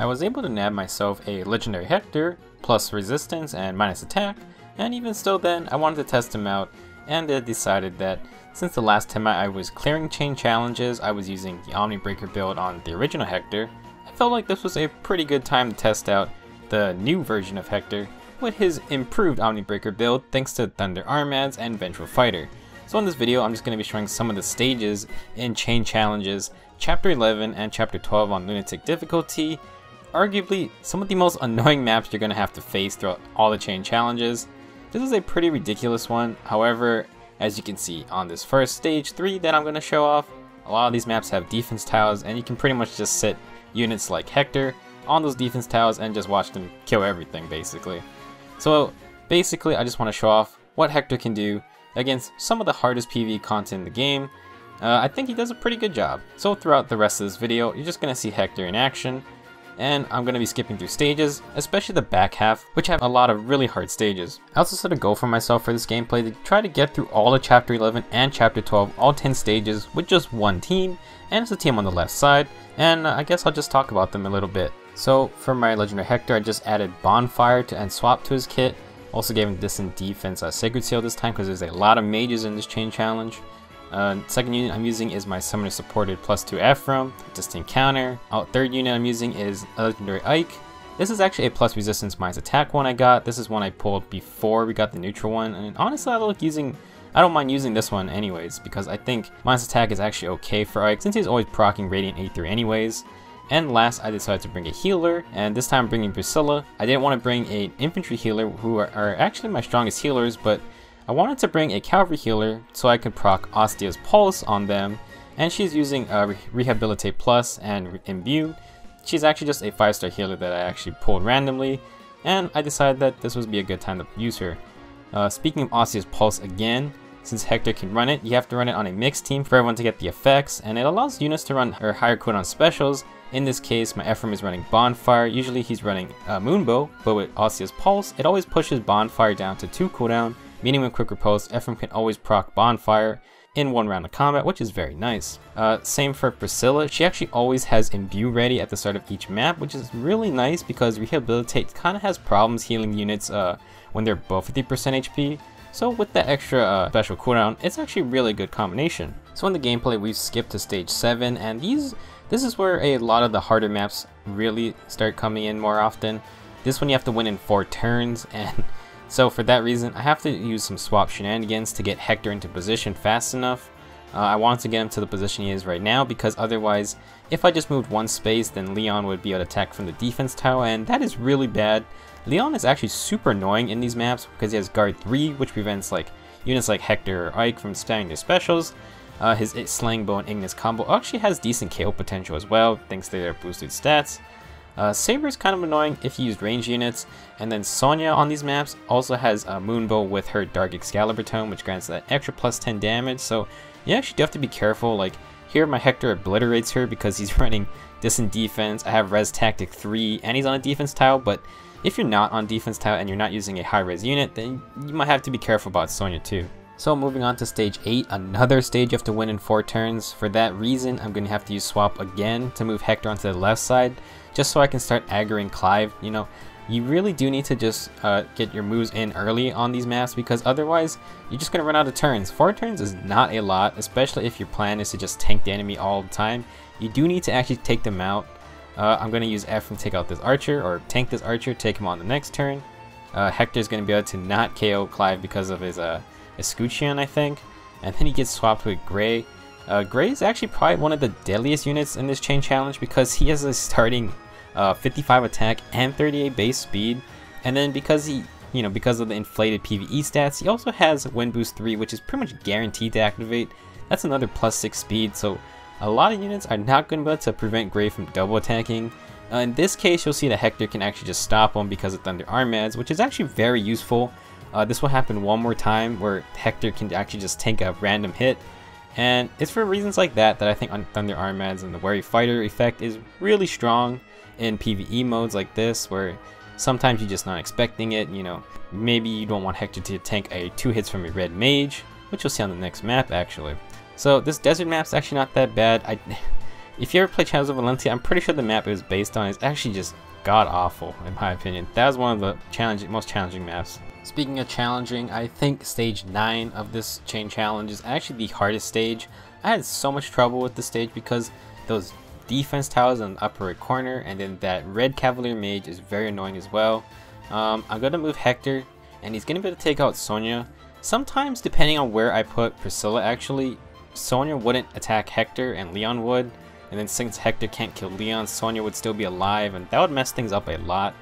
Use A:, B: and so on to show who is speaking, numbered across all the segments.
A: I was able to nab myself a Legendary Hector, plus resistance and minus attack, and even still then, I wanted to test him out, and I decided that since the last time I was clearing chain challenges, I was using the Omnibreaker build on the original Hector. I felt like this was a pretty good time to test out the new version of Hector with his improved Omnibreaker build thanks to Thunder Armads and Vengeful Fighter. So in this video, I'm just going to be showing some of the stages in Chain Challenges Chapter 11 and Chapter 12 on Lunatic difficulty. Arguably, some of the most annoying maps you're going to have to face throughout all the Chain Challenges. This is a pretty ridiculous one, however, as you can see on this first stage 3 that I'm going to show off, a lot of these maps have defense tiles and you can pretty much just sit units like Hector on those defense tiles and just watch them kill everything basically. So basically I just want to show off what Hector can do against some of the hardest PvE content in the game. I think he does a pretty good job. So throughout the rest of this video, you're just going to see Hector in action. And I'm going to be skipping through stages, especially the back half, which have a lot of really hard stages. I also set a goal for myself for this gameplay to try to get through all of Chapter 11 and Chapter 12, all 10 stages, with just one team, and it's a team on the left side, and I guess I'll just talk about them a little bit. So for my Legendary Hector, I just added Bonfire and Swap to his kit. Also gave him Distant Defense Sacred Seal this time because there's a lot of mages in this chain challenge. Second unit I'm using is my Summoner supported +2 Ephraim, Distant Counter. Third unit I'm using is a Legendary Ike. This is actually a plus resistance minus attack one I got. This is one I pulled before we got the neutral one, and honestly I don't mind using this one anyways because I think minus attack is actually okay for Ike since he's always proccing Radiant A3 anyways. And last, I decided to bring a healer, and this time I'm bringing Priscilla. I didn't want to bring an infantry healer who are actually my strongest healers, but I wanted to bring a cavalry healer so I could proc Osteo's Pulse on them, and she's using Rehabilitate Plus and Imbue. She's actually just a 5-star healer that I actually pulled randomly, and I decided that this would be a good time to use her. Speaking of Osteo's Pulse again, since Hector can run it, you have to run it on a mixed team for everyone to get the effects, and it allows units to run her higher cooldown specials. In this case, my Ephraim is running Bonfire. Usually he's running Moonbow, but with Osteo's Pulse, it always pushes Bonfire down to 2 cooldown, meaning with Quick Riposte, Ephraim can always proc Bonfire in one round of combat, which is very nice. Same for Priscilla. She actually always has Imbue ready at the start of each map, which is really nice because Rehabilitate kind of has problems healing units when they're above 50% HP. So with that extra special cooldown, it's actually a really good combination. So in the gameplay, we've skipped to stage 7, and this is where a lot of the harder maps really start coming in more often. This one you have to win in 4 turns, and so for that reason, I have to use some swap shenanigans to get Hector into position fast enough. I wanted to get him to the position he is right now because otherwise, if I just moved one space, then Leon would be able to attack from the defense tile, and that is really bad. Leon is actually super annoying in these maps because he has Guard 3, which prevents units like Hector or Ike from spamming their specials. His Slaying Bow and Ignis combo actually has decent KO potential as well, thanks to their boosted stats. Saber is kind of annoying if you use range units, and then Sonya on these maps also has Moonbow with her Dark Excalibur tome, which grants that extra +10 damage, so you actually do have to be careful. Like here my Hector obliterates her because he's running Distant Defense, I have Res Tactic 3, and he's on a defense tile, but if you're not on defense tile and you're not using a high res unit, then you might have to be careful about Sonya too. So moving on to stage 8, another stage you have to win in 4 turns. For that reason, I'm going to have to use swap again to move Hector onto the left side, just so I can start aggroing Clive. You know, you really do need to just get your moves in early on these maps because otherwise you're just going to run out of turns. 4 turns is not a lot, especially if your plan is to just tank the enemy all the time. You do need to actually take them out. I'm going to use Ephraim to take out this archer, or tank this archer, take him on the next turn. Hector is going to be able to not KO Clive because of his Escutcheon, I think, and then he gets swapped with Gray. Gray is actually probably one of the deadliest units in this chain challenge because he has a starting 55 attack and 38 base speed, and then because because of the inflated PvE stats, he also has Wind Boost 3, which is pretty much guaranteed to activate. That's another +6 speed, so a lot of units are not going to be able to prevent Gray from double attacking. In this case, you'll see that Hector can actually just stop him because of Thunder Armads, which is actually very useful. This will happen one more time where Hector can actually just tank a random hit, and it's for reasons like that I think Thunder Armads and the Wary Fighter effect is really strong in PvE modes like this, where sometimes you're just not expecting it. You know, maybe you don't want Hector to tank 2 hits from a red mage, which you'll see on the next map actually. So this desert map's actually not that bad. If you ever play Shadows of Valentia, I'm pretty sure the map it was based on is actually just god awful in my opinion. That was one of the most challenging maps. Speaking of challenging, I think stage 9 of this chain challenge is actually the hardest stage. I had so much trouble with the stage because those defense towers in the upper right corner, and then that red cavalier mage is very annoying as well. I'm gonna move Hector, and he's gonna be able to take out Sonya. Sometimes, depending on where I put Priscilla, actually, Sonya wouldn't attack Hector and Leon would, and then since Hector can't kill Leon, Sonya would still be alive, and that would mess things up a lot.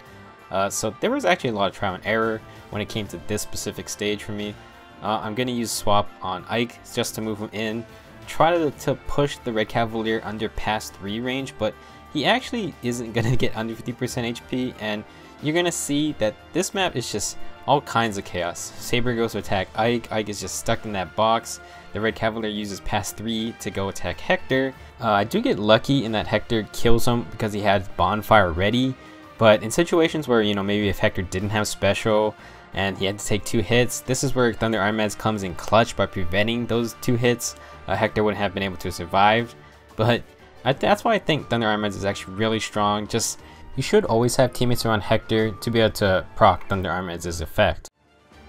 A: So there was actually a lot of trial and error when it came to this specific stage for me. I'm gonna use swap on Ike just to move him in, try to push the red cavalier under past 3 range, but he actually isn't gonna get under 50% HP, and you're gonna see that this map is just all kinds of chaos. Saber goes to attack Ike, Ike is just stuck in that box. The red cavalier uses past 3 to go attack Hector. I do get lucky in that Hector kills him because he had bonfire ready, but in situations where, you know, maybe if Hector didn't have special and he had to take 2 hits, this is where Thunder Armads comes in clutch by preventing those 2 hits. Hector wouldn't have been able to survive, but that's why I think Thunder Armads is actually really strong. Just, you should always have teammates around Hector to be able to proc Thunder Armads' effect.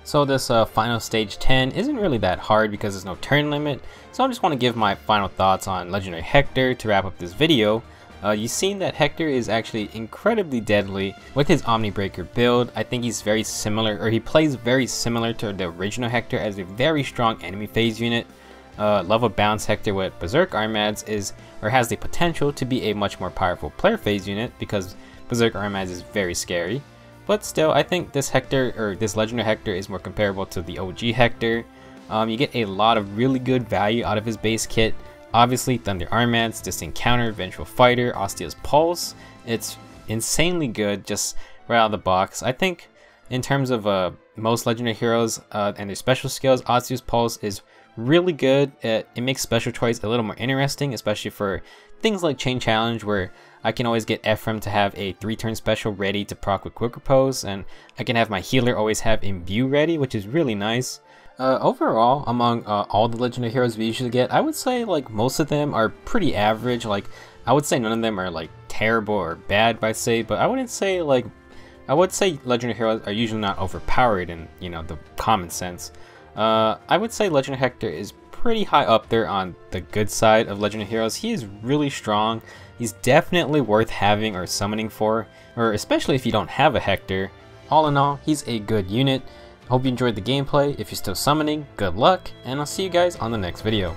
A: So this final stage 10 isn't really that hard because there's no turn limit, so I just want to give my final thoughts on Legendary Hector to wrap up this video. You've seen that Hector is actually incredibly deadly with his Omni Breaker build. I think he's very similar, or he plays very similar to the original Hector as a very strong enemy phase unit. Level Bounce Hector with Berserk Armads has the potential to be a much more powerful player phase unit because Berserk Armads is very scary. But still, I think this Hector, or this Legendary Hector, is more comparable to the OG Hector. You get a lot of really good value out of his base kit. Obviously, Thunder Armads, Distant Counter, Vengeful Fighter, Osteo's Pulse. It's insanely good just right out of the box. I think in terms of most Legendary heroes and their special skills, Osteo's Pulse is really good. It makes special choice a little more interesting, especially for things like Chain Challenge, where I can always get Ephraim to have a 3-turn special ready to proc with Quick Repose, and I can have my healer always have Imbue ready, which is really nice. Overall, among all the Legendary heroes we usually get, I would say like most of them are pretty average. Like, I would say none of them are like terrible or bad by say, but I wouldn't say like, I would say Legendary heroes are usually not overpowered in, you know, the common sense. I would say Legendary Hector is pretty high up there on the good side of Legendary heroes. He is really strong. He's definitely worth having or summoning for, or especially if you don't have a Hector. All in all, he's a good unit. Hope you enjoyed the gameplay. If you're still summoning, good luck, and I'll see you guys on the next video.